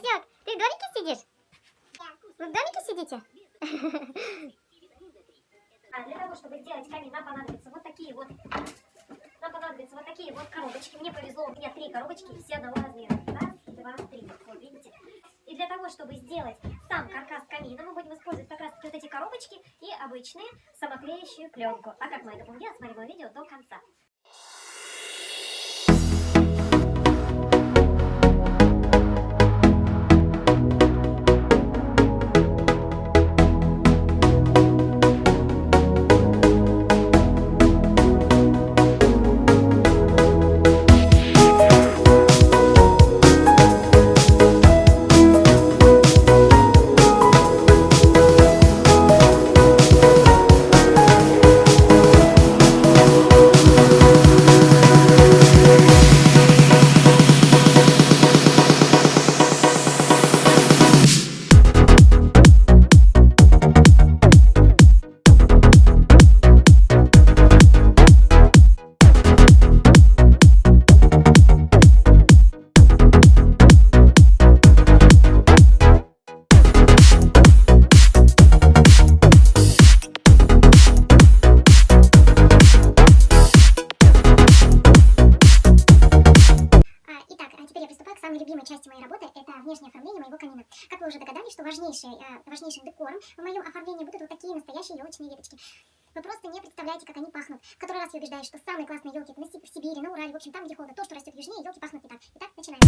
Васек, ты в домике сидишь? Вы в домике сидите? Для того, чтобы сделать камин, нам понадобятся вот такие вот коробочки. Мне повезло, у меня 3 коробочки, все одного размера. Раз, два, 3. Вот видите. И для того, чтобы сделать сам каркас камина, мы будем использовать как раз вот эти коробочки и обычные самоклеящую пленку. А как мы это будем делать, смотрим мое видео до конца. Самой любимой части моей работы – это внешнее оформление моего камина. Как вы уже догадались, что важнейшим декором в моем оформлении будут вот такие настоящие елочные веточки. Вы просто не представляете, как они пахнут. В который раз я убеждаюсь, что самые классные елки это в Сибири, на Урале, в общем, там, где холодно. То, что растет южнее, елки пахнут не так. Итак, начинаем.